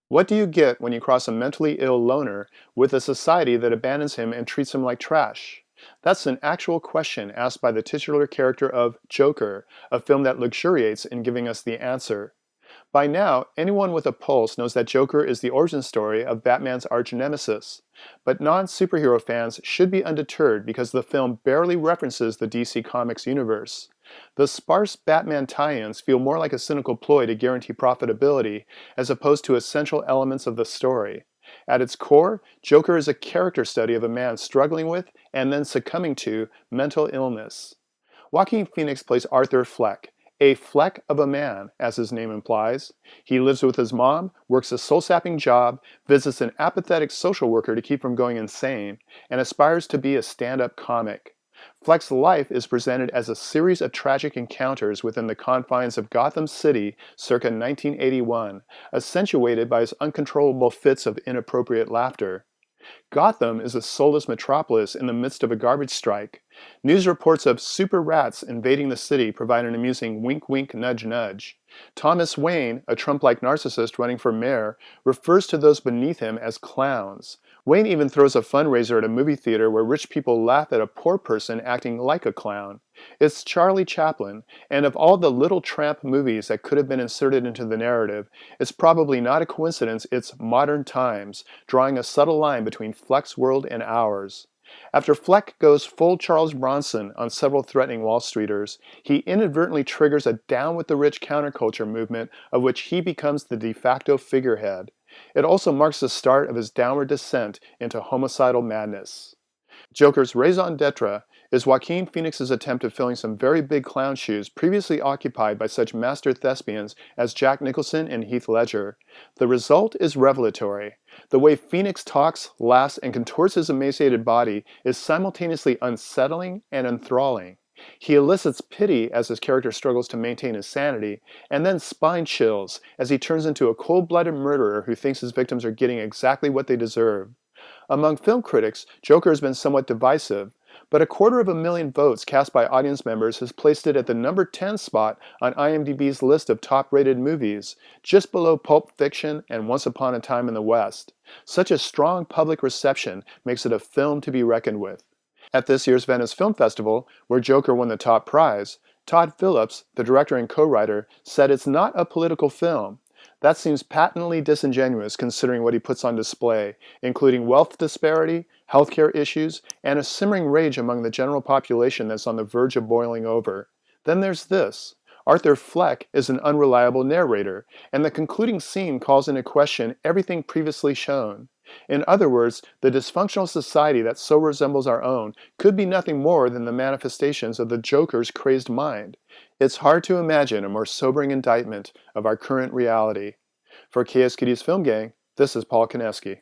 What do you get when you cross a mentally ill loner with a society that abandons him and treats him like trash? That's an actual question asked by the titular character of Joker, a film that luxuriates in giving us the answer. By now, anyone with a pulse knows that Joker is the origin story of Batman's arch nemesis. But non superhero fans should be undeterred because the film barely references the DC Comics universe. The sparse Batman tie ins feel more like a cynical ploy to guarantee profitability as opposed to essential elements of the story. At its core, Joker is a character study of a man struggling with and then succumbing to mental illness. Joaquin Phoenix plays Arthur Fleck, a fleck of a man, as his name implies. He lives with his mom, works a soul-sapping job, visits an apathetic social worker to keep from going insane, and aspires to be a stand-up comic. Fleck's life is presented as a series of tragic encounters within the confines of Gotham City circa 1981, accentuated by his uncontrollable fits of inappropriate laughter. Gotham is a soulless metropolis in the midst of a garbage strike. News reports of super rats invading the city provide an amusing wink wink nudge nudge. Thomas Wayne, a Trump-like narcissist running for mayor, refers to those beneath him as clowns. Wayne even throws a fundraiser at a movie theater where rich people laugh at a poor person acting like a clown. It's Charlie Chaplin, and of all the Little Tramp movies that could have been inserted into the narrative, it's probably not a coincidence it's Modern Times, drawing a subtle line between Fleck's world and ours. After Fleck goes full Charles Bronson on several threatening Wall Streeters, he inadvertently triggers a down with the rich counterculture movement of which he becomes the de facto figurehead. It also marks the start of his downward descent into homicidal madness. Joker's raison d'etre is Joaquin Phoenix's attempt at filling some very big clown shoes previously occupied by such master thespians as Jack Nicholson and Heath Ledger. The result is revelatory. The way Phoenix talks, laughs, and contorts his emaciated body is simultaneously unsettling and enthralling. He elicits pity as his character struggles to maintain his sanity, and then spine chills as he turns into a cold-blooded murderer who thinks his victims are getting exactly what they deserve. Among film critics, Joker has been somewhat divisive, but 250,000 votes cast by audience members has placed it at the number 10 spot on IMDb's list of top-rated movies, just below Pulp Fiction and Once Upon a Time in the West. Such a strong public reception makes it a film to be reckoned with. At this year's Venice Film Festival, where Joker won the top prize, Todd Phillips, the director and co-writer, said it's not a political film. That seems patently disingenuous considering what he puts on display, including wealth disparity, healthcare issues, and a simmering rage among the general population that's on the verge of boiling over. Then there's this. Arthur Fleck is an unreliable narrator, and the concluding scene calls into question everything previously shown. In other words, the dysfunctional society that so resembles our own could be nothing more than the manifestations of the Joker's crazed mind. It's hard to imagine a more sobering indictment of our current reality. For KSQD's Film Gang, this is Paul Koneski.